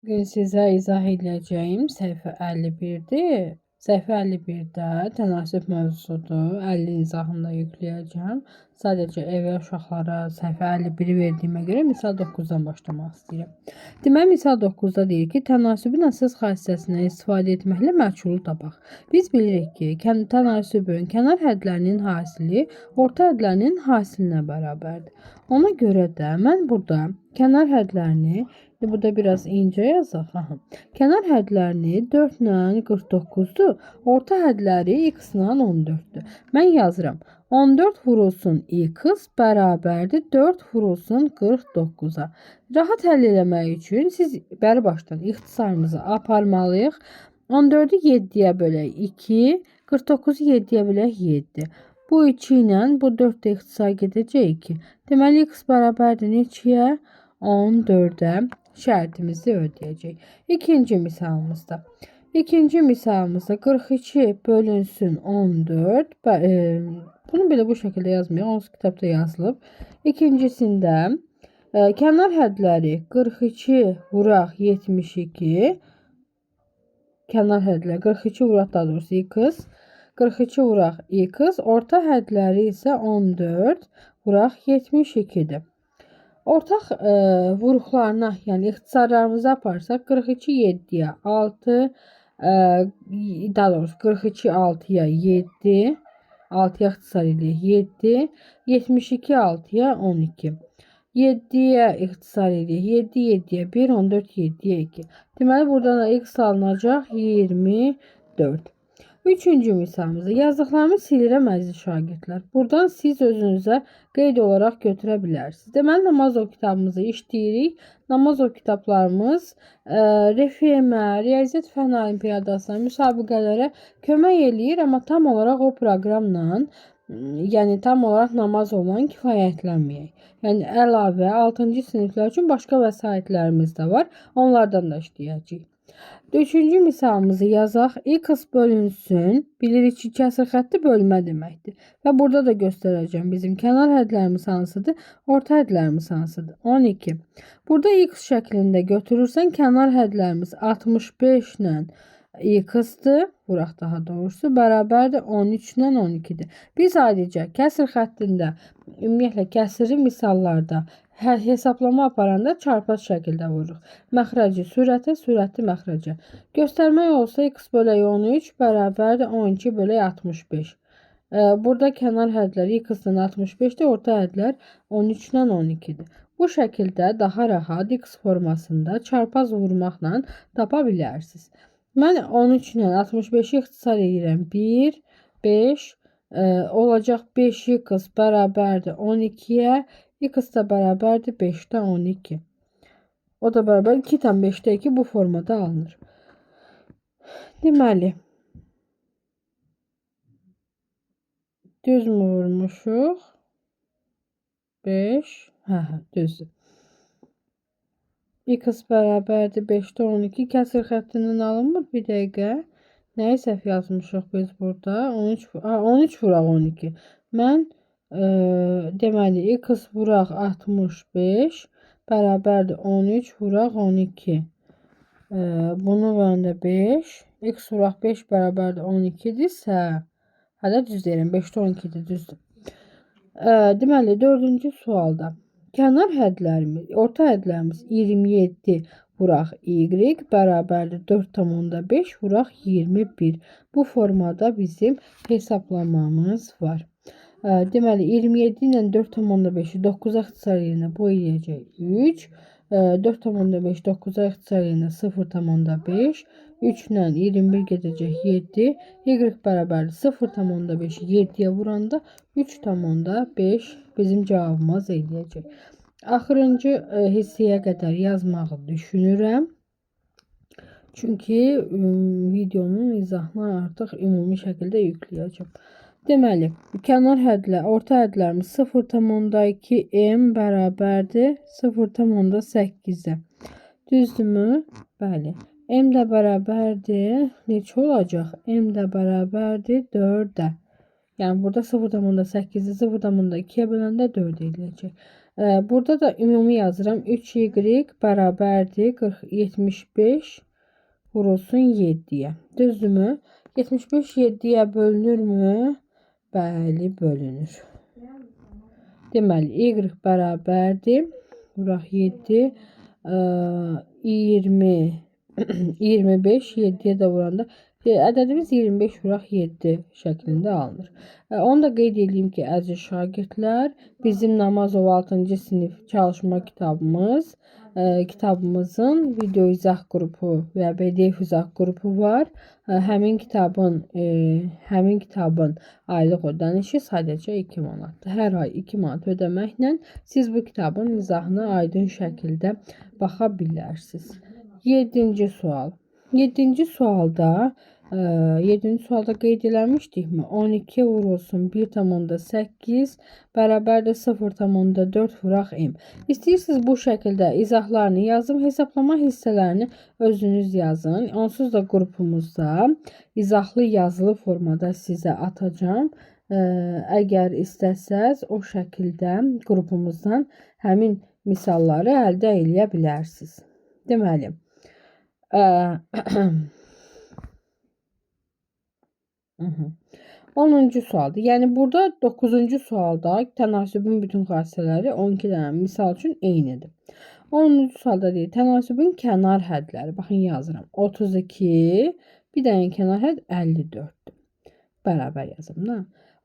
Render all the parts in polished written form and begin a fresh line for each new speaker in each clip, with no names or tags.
Bugün sizə izah edəcəyim səhifə 51-dir. Səhifə 51-də tənasüb mövzusudur. 50 izahını da yükləyəcəm. Sadəcə evə uşaqlara səhifə 51-i verdiyimə görə misal 9-dan başlamaq istəyirəm. Deməli, misal 9-da deyir ki, tənasübün əsas xassəsindən istifadə etməklə məchulu tapaq. Biz bilirik ki, tənasübün kənar hədlərinin hasili orta hədlərinin hasilinə bərabərdir. Ona görə də mən burada kənar hədlərini burada biraz incə yazaq. Kənar hədlərini 4 ilə 49-dur. Orta hədləri x ilə 14-dür. Mən yazıram. 14 vurulsun x bərabərdir 4 vurulsun 49-a. Rahat həll eləmək üçün siz bəri başdan ixtisarımızı aparmalıyıq. 14-ü 7-yə bölək 2, 49-u 7-yə bölək 7. Bu 2 ilə bu 4 də ixtisar gedəcək 2. Deməli x bərabərdir neçəyə? 14-ə şərtimizi ödəyəcək. İkinci misalımızda 42 bölünsün 14. Bunu belə bu şəkildə yazmayaq. Onsuz kitabda yazılıb. İkincisində kənar hədləri 42 vuraq 72. Kənar hədləri 42 vuraq daha doğrusu x. 42 vuraq x. Orta hədləri isə 14 vuraq 72-dir. Ortaq vuruqlarına, yəni ixtisarlarımızı aparsaq 42 7-yə 6, daha doğrusu 42 6-ya 7, 6-ya ixtisar edirik 7, 72 6-ya 12. 7-yə ixtisar edirik 7 7-yə 1, 14 7-yə 2. Deməli buradan da x alınacaq 24. Üçüncü misalımızda yazdıqlarımı silirəm əziz şagirdlər. Buradan siz özünüzə qeyd olaraq götürə bilərsiniz. Deməli, Namazov kitabımızı işləyirik. Namazov kitablarımız RFM, Riyaziyyat Fənn Olimpiadasına, müsabiqələrə kömək eləyir. Amma tam olaraq o proqramla, yəni tam olaraq Namazovla kifayətlənməyək. Yəni əlavə 6-cı siniflər üçün başqa vəsaitlərimiz də var. Onlardan da işləyəcəyik. Üçüncü misalımızı yazaq. X bölünsün. Bilirik ki, kəsr xətti bölmə deməkdir. Və burada da göstərəcəm. Bizim kənar hədlərimiz hansıdır? Orta hədlərimiz hansıdır? 12. Burada x şəklində götürürsən, kənar hədlərimiz 65 ilə x-dır. Vuraq daha doğrusu. Bərabərdir 13 ilə 12-dir. Biz ayrıca kəsr xəttində, ümumiyyətlə kəsrli misallarda hesablama aparanda çarpaz şəkildə vururuq. Məxrəci sürətə, sürəti məxrəcə. Göstərmək olsa x bölək 13 bərabərdir 12 bölək 65. Burada kənar hədlər x-dən 65-dir, orta hədlər 13 ilə 12-dir. Bu şəkildə daha rahat x formasında çarpaz vurmaqla tapa bilərsiniz. Mən 13 ilə 65-i ixtisar edirəm. 1, 5, olacaq 5x bərabərdir 12-yə. X da bərabərdir 5-də 12. O da bərabər 2/5-də 2 bu formada alınır. Deməli, düz mü vurmuşuq? 5. Düzdür. X bərabərdir 5-də 12. Kəsr xəttindən alınmır. Bir dəqiqə. Nəyi səhv yazmışıq biz burada? 13 vuraq 12. Mən deməli x vuraq 65 bərabərdir 13 vuraq 12. Bunu verəndə 5. X vuraq 5 bərabərdir 12-dirsə, hələ düz deyirəm. 5-də 12-dir, düzdür. Deməli, 4-cü sualda kənar hədlərimiz, orta hədlərimiz 27 vuraq y bərabərdir 4/5 vuraq 21. Bu formada bizim hesablamamız var. Deməli, 27 ilə 4/5-i 9-a ixtisar edəndə bu eləyəcək 3. 4/5 9-a ixtisar edəndə 0/5. 3 ilə 21 gedəcək 7. Y bərabərdir 0/5-i 7-yə vuranda 3/5 bizim cavabımız eləyəcək. Axırıncı hissəyə qədər yazmağı düşünürəm. Çünki videonun izahını artıq ümumi şəkildə yükləyəcəm. Deməli, kənar hədlər, orta hədlərimiz 0/2 m bərabərdir 0/8-ə. Düzdürmü? Bəli. M də bərabərdir. Neçə olacaq? M də bərabərdir 4-ə. Yəni burada 0/8-i 0/2-yə böləndə 4 eləyəcək. Burada da ümumi yazıram. 3y bərabərdir 75 vurulsun 7'ye. Düzdürmü? 75 7'ye bölünürmü? Bəli, bölünür. Deməli, y bərabərdir. Vuraq 7. 20 25 7'ye də vuranda ədədimiz 25 vuraq 7 şəklində alınır. Onu da qeyd edeyim ki, əziz şagirdlər, bizim Namazov 6-cı sinif çalışma kitabımızın video izah qrupu və PDF izah qrupu var. Həmin kitabın aylıq ödənişi sadəcə 2 manatdır. Hər ay 2 manat ödəməklə siz bu kitabın izahına aydın şəkildə baxa bilərsiniz. 7-ci sual. 7-ci sualda qeyd eləmişdikmi? 12 vurulsun 1,8 bərabərdir 0,4 vuraq m. İstəyirsiniz bu şəkildə izahlarını yazım, hesablama hissələrini özünüz yazın. Onsuz da qrupumuzda izahlı yazılı formada sizə atacağım. Əgər istəsəz o şəkildə qrupumuzdan həmin misalları əldə eləyə bilərsiniz. Deməli, 10-cu sualdır. Yəni burada 9-cu sualda tənasübün bütün xassələri 12 dənə misal üçün eynidir. 10-cu sualda deyir, tənasübün kənar hədləri. Baxın yazıram. 32, bir dənə kənar hədd 54-dür. Bərabər yazım.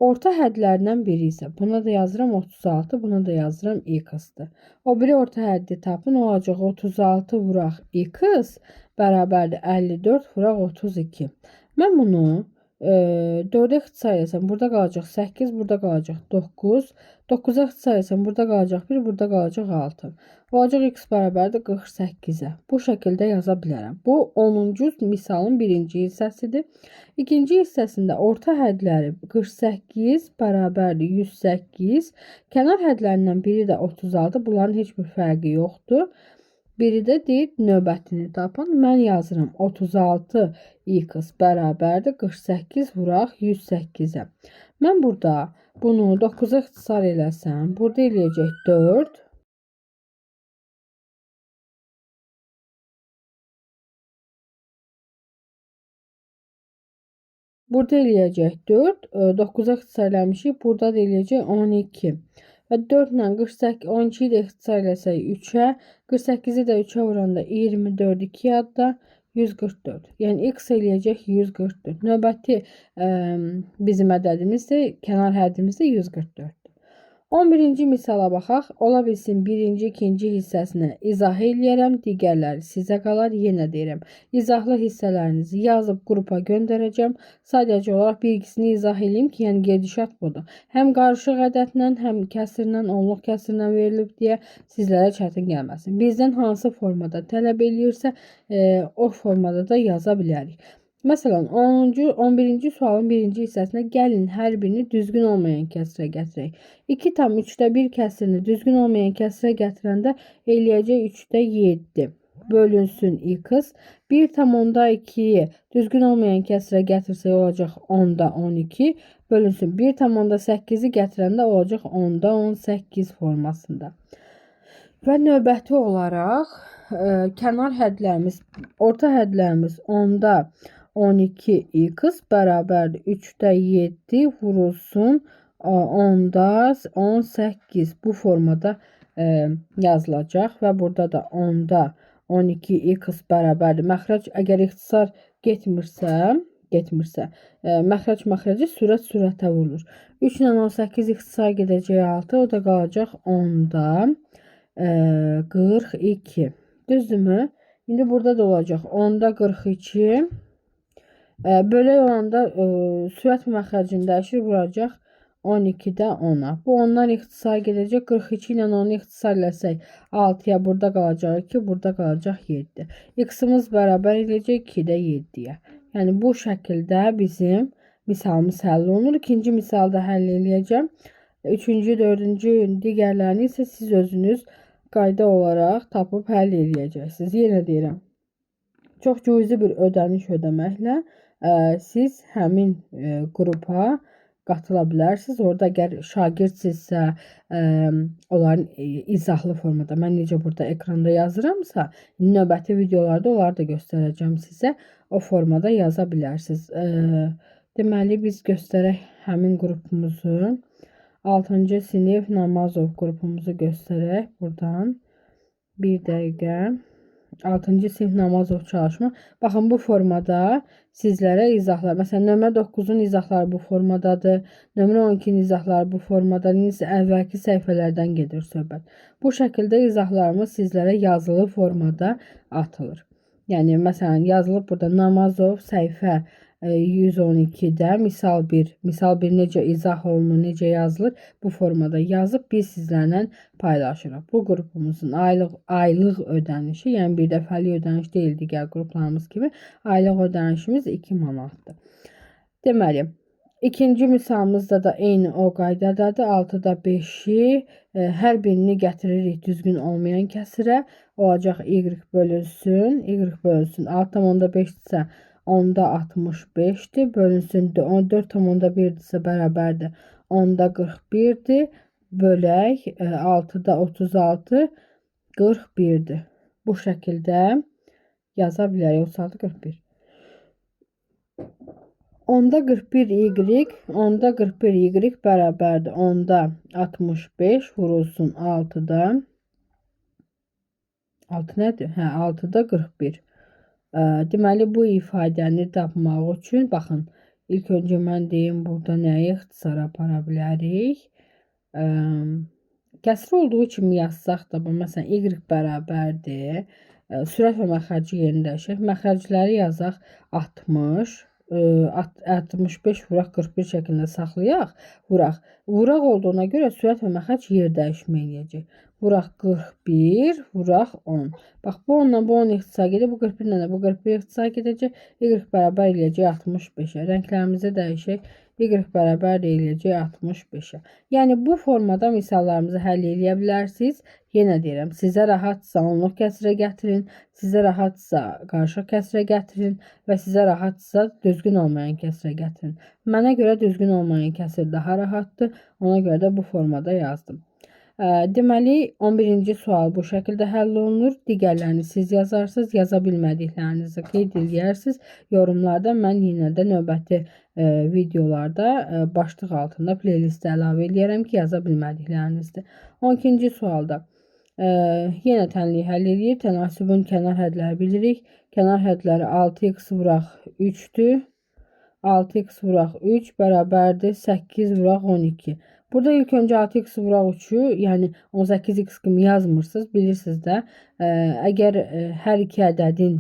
Orta hədlərindən biri isə buna da yazıram 36, buna da yazıram x-dır. O biri orta həddi tapın, olacaq 36 vuraq x bərabərdir 54 vuraq 32. Mən bunu 4'e ixtisar etsəm, burada qalacaq 8, burada qalacaq 9. 9'a ixtisar etsəm, burada qalacaq 1, burada qalacaq 6. Olacaq x bərabərdir 48'ə. Bu şəkildə yaza bilərəm. Bu 10-cu misalın birinci hissəsidir. İkinci hissəsində orta hədləri 48 bərabərdir 108. Kənar hədlərindən biri də 36. Bunların heç bir fərqi yoxdur. Biri də deyir növbətini tapın. Mən yazıram 36 x bərabərdir 48 vuraq 108'ə. Mən burada bunu 9'a ixtisar eləsəm, burada eləyəcək 4. Burada eləyəcək 4. 9'a ixtisar eləmişik. Burada da eləyəcək 12. Və 4 ilə 48, 12'yi də ixtisar eləsək 3'ə, 48'i də 3'ə vuranda 24, 2 adda 144. Yəni x eləyəcək 144. Növbəti bizim ədədimiz də, kənar həddimiz də 144. 11-ci misala baxaq. Ola bilsin birinci, ikinci hissəsini izah eləyərəm, digərləri sizə qalar. Yenə deyirəm, izahlı hissələrinizi yazıb qrupa göndərəcəm. Sadəcə olaraq bilgisini izah eləyim ki, yəni gedişat budur. Həm qarışıq ədədlə, həm kəsrlə, onluq kəsrlə verilib deyə sizlərə çətin gəlməsin. Bizdən hansı formada tələb eləyirsə, o formada da yaza bilərik. Məsələn, 11-ci sualın birinci hissəsinə gəlin hər birini düzgün olmayan kəsrə gətirək. 2,3'də 1 kəsrini düzgün olmayan kəsrə gətirəndə eləyəcək 3'də 7 bölünsün x. 1,2'yi düzgün olmayan kəsrə gətirsək olacaq 10'da 12 bölünsün 1,8'i gətirəndə olacaq 10'da 18 formasında. Və növbəti olaraq kənar hədlərimiz, orta hədlərimiz 10'da 12 x bərabərdir 3'də 7 vurulsun 10'da 18 bu formada yazılacaq və burada da 10'da 12 x bərabərdir. Məxrəc əgər ixtisar getmirsə, məxrəci sürətə vurulur. 3 ilə 18 ixtisar gedəcək 6, o da qalacaq 10'da 42. Düzdürmü? İndi burada da olacaq 10'da 42. Bölək olanda sürət məxrəcini dəyişir, vuracaq 12'də 10'a. Bu 10'dan ixtisar gedəcək. 42 ilə 10'u ixtisar eləsək 6'ya, burada qalacaq 2, burada qalacaq 7. X-imiz bərabər edəcək 2'də 7'yə. Yəni bu şəkildə bizim misalımız həll olunur. İkinci misalda həll eləyəcəm. Üçüncü, dördüncü digərlərini isə siz özünüz qayda olaraq tapıb həll eləyəcəksiniz. Yenə deyirəm, çox cüzi bir ödəniş ödəməklə siz həmin qrupa qatıla bilərsiniz. Orada əgər şagirdsinizsə, onların izahlı formada, mən necə burada ekranda yazıramsa, növbəti videolarda onları da göstərəcəm sizə. O formada yaza bilərsiniz. Deməli, biz göstərək həmin qrupumuzu. 6-cı sinif Namazov qrupumuzu göstərək buradan. Bir dəqiqə. 6-cı sinif Namazov çalışma. Baxın, bu formada sizlərə izahlar. Məsələn, nömrə 9-un izahları bu formadadır. Nömrə 12-nin izahları bu formadadır. Nəsə əvvəlki səhifələrdən gedir söhbət. Bu şəkildə izahlarımız sizlərə yazılı formada atılır. Yəni, məsələn, yazılıb burada Namazov səhifə 112'də misal 1. Misal 1 necə izah olunur, necə yazılır, bu formada yazıb biz sizlərlə paylaşırıq. Bu qrupumuzun aylıq ödənişi, yəni bir dəfəlik ödəniş deyil digər qruplarımız kimi, aylıq ödənişimiz 2 manatdır. Deməli, ikinci misalımızda da eyni o qaydadadır. 6-da 5'i hər birini gətiririk düzgün olmayan kəsirə. Olacaq y bölünsün. Y bölünsün. 6,5'dirsə 10'da 65'dir. Bölünsün 14,1'dirsə bərabərdir. 10'da 41'dir. Bölək 6'da 36 41'dir. Bu şəkildə yaza bilərik. 36 41. 10'da 41 y, 10'da 41 y bərabərdir. 10'da 65 vurulsun 6'da. 6 nədir? Hə, 6'da 41. Deməli, bu ifadəni tapmaq üçün, baxın, ilk öncə mən deyim, burada nəyi ixtisara apara bilərik? Kəsr olduğu kimi yazsaq da, məsələn, y bərabərdir. Sürət və məxərci yerində dəyişək. Məxərcləri yazaq 60. 65 vuraq 41 şəklində saxlayaq. Vuraq olduğuna görə sürət və məxərc yer dəyişmə eləyəcək. Vuraq 41, vuraq 10. Bax, bu 10-la bu 10 ixtisar gedir. Bu 41-lə də bu 41 ixtisar gedəcək. Y bərabər eləyəcək 65-ə. Rənglərimizi dəyişək. Y bərabər eləyəcək 65-ə. Yəni, bu formada misallarımızı həll edə bilərsiniz. Yenə deyirəm, sizə rahatsa onluq kəsrə gətirin. Sizə rahatsa qarışıq kəsrə gətirin. Və sizə rahatsa düzgün olmayan kəsrə gətirin. Mənə görə düzgün olmayan kəsr daha rahatdır. Ona görə də bu formada yazdım. Deməli, 11-ci sual bu şəkildə həll olunur. Digərlərini siz yazarsınız. Yaza bilmədiklərinizi qeyd edərsiniz. Yorumlarda mən yenə də növbəti videolarda başlıq altında playlistə əlavə edərəm ki, yaza bilmədiklərinizdir. 12-ci sualda yenə tənliyi həll edir. Tənasübün kənar hədləri bilirik. Kənar hədləri 6x vuraq 3'dür. 6x vuraq 3 bərabərdir 8 vuraq 12. Burada ilk öncə 6x vuraq 3'ü, yəni 18x kimi yazmırsınız. Bilirsiniz də, əgər hər iki ədədin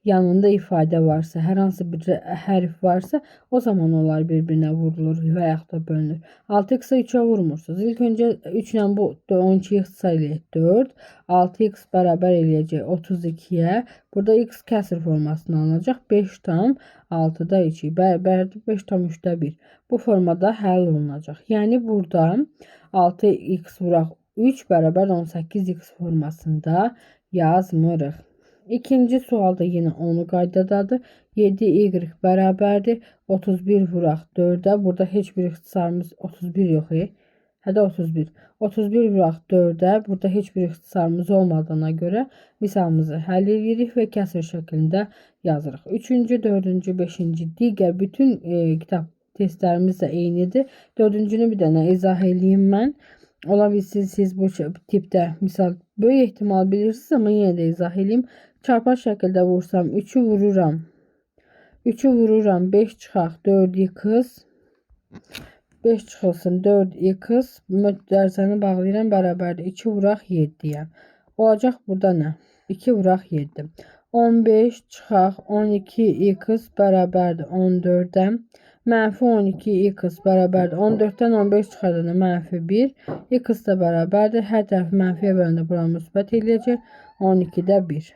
yanında ifadə varsa, hər hansı bir hərf varsa, o zaman onlar bir-birinə vurulur və yaxud da bölünür. 6x-a 3'ə vurmursunuz. İlk öncə 3 ilə bu 12 ixtisar eləyək 4. 6x bərabər eləyəcək 32'yə. Burada x kəsr formasına alınacaq. 5 tam 6'da 2 bərabərdir 5 tam 3'də 1. Bu formada həll olunacaq. Yəni, burada 6x vuraq 3 bərabər 18x formasında yazmırıq. İkinci sualda yenə onu qaydadadır. 7y bərabərdir 31 vuraq 4'ə. Burada heç bir ixtisarımız 31 yox. Hədə 31. 31 vuraq 4'ə. Burada heç bir ixtisarımız olmadığına görə misalımızı həll edirik və kəsr şəklində yazırıq. 3-cü, 4-cü, 5-ci digər bütün kitab testlərimiz də eynidir. 4-cünü bir dənə izah edeyim mən. Ola bilsin siz bu tipdə misal böyük ehtimal bilirsiniz, amma yenə də izah edeyim. Çarpar şəkildə vursam 3'ü vururam. 3'ü vururam 5 çıxaq 4x. 5 çıxılsın 4x. Dərəcəni bağlayıram bərabərdir 2 vuraq 7'yə. Olacaq burada nə? 2 vuraq 7. 15 çıxaq 12x bərabərdir 14'ə. Mənfi 12x bərabərdir 14'dən 15 çıxardığında mənfi 1. X da bərabərdir. Hər tərəfi mənfiyə bölündə bura müsbət eləyəcək. 12'də 1.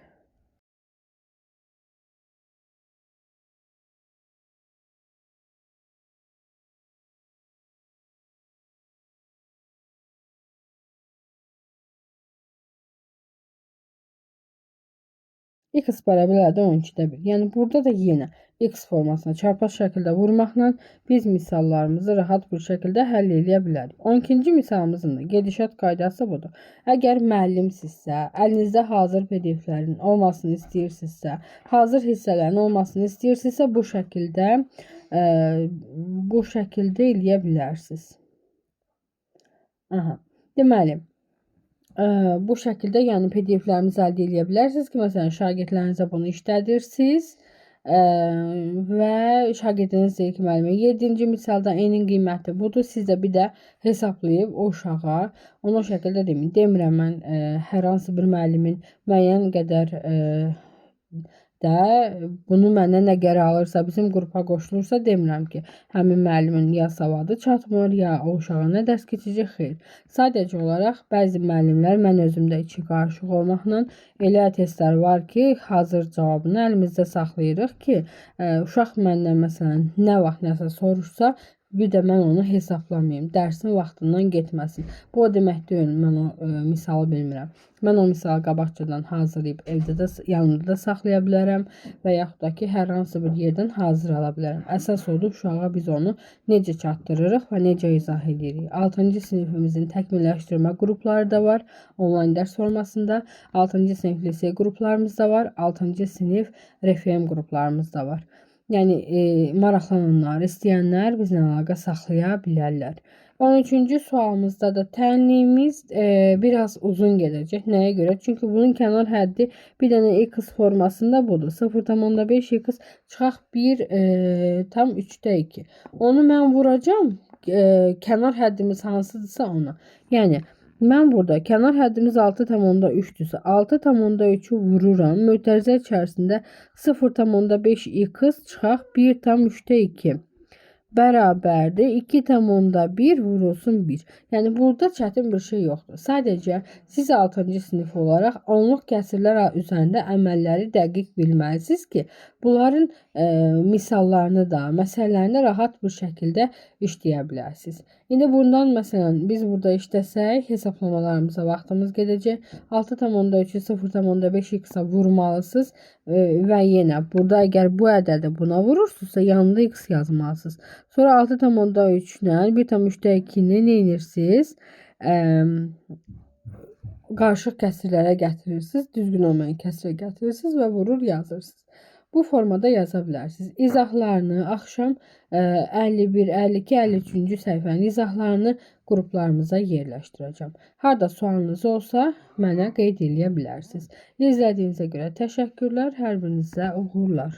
x bərabərdir 12'də 1. Yəni burada da yenə x formasına çarpaz şəkildə vurmaqla biz misallarımızı rahat bir şəkildə həll edə bilərik. 12-ci misalımızın da gedişat qaydası budur. Əgər müəllimsinizsə, əlinizdə hazır PDF-lərin olmasını istəyirsinizsə, hazır hissələrin olmasını istəyirsinizsə bu şəkildə eləyə bilərsiniz. Aha. Deməli, bu şəkildə yəni PDF-lərimizi əldə edə bilərsiniz ki, məsələn, şagirdlərinizə bunu işlədirsiniz və şagirdiniz deyir ki, müəllimə 7-ci misalda n-in qiyməti budur. Siz də bir də hesablayıb o uşağa onu o şəkildə demin. Demirəm mən hər hansı bir müəllimin müəyyən qədər bunu məndən nə geri alırsa, bizim qrupa qoşulursa demirəm ki, həmin müəllimin ya savadı çatmır, ya o uşağa nə dərs keçəcək, xeyr. Sadəcə olaraq bəzi müəllimlər, mən özümdə içi qarışıq olmaqla elə testlər var ki, hazır cavabını əlimizdə saxlayırıq ki, uşaq məndən məsələn nə vaxt nəsə soruşsa, bir də mən onu hesablamayayım, dərsin vaxtından getməsin. Bu o demək deyil, mən o misalı bilmirəm. Mən o misalı qabaqcadan hazırlayıb evdə də yanında da saxlaya bilərəm və yaxud da ki, hər hansı bir yerdən hazır ala bilərəm. Əsas odur, uşağa biz onu necə çatdırırıq və necə izah edirik. 6-cı sinifimizin təkmilləşdirmə qrupları da var. Onlayn dərs formasında 6-cı sinif lisey qruplarımız da var. 6-cı sinif RFM qruplarımız da var. Yəni maraqlananlar, istəyənlər bizlə əlaqə saxlaya bilərlər. 13-cü sualımızda da tənliyimiz biraz uzun gedəcək. Nəyə görə? Çünki bunun kənar həddi bir dənə x formasında budur. 0,5 x çıxaq 1,3'də 2. Onu mən vuracağım. Kənar həddimiz hansıdırsa ona. Yəni mən burada kənar həddimiz 6,3'dürsə 6,3'ü vururam. Mötərizə içərisində 0,5 x çıxaq 1,3'də 2. Bərabərdir 2,1 vurulsun 1. Yəni burada çətin bir şey yoxdur. Sadəcə siz 6-cı sinif olaraq onluq kəsirlər üzərində əməlləri dəqiq bilməlisiniz ki, bunların misallarını da, məsələlərini rahat bir şəkildə işləyə bilərsiniz. İndi bundan məsələn biz burada işləsək, hesablamalarımıza vaxtımız gedəcək. 6,3'ü 0,5 x-a vurmalısınız və yenə burada əgər bu ədədi buna vurursunuzsa yanında x yazmalısınız. Sonra 6,3'lə 1,3'də 2'ni nə edirsiniz? Qarışıq kəsirlərə gətirirsiniz, düzgün olmayan kəsirə gətirirsiniz və vurur yazırsınız. Bu formada yaza bilərsiniz. İzahlarını axşam 51, 52, 53-cü səhifənin izahlarını qruplarımıza yerləşdirəcəm. Harda sualınız olsa mənə qeyd edə bilərsiniz. İzlədiyinizə görə təşəkkürlər. Hər birinizə uğurlar.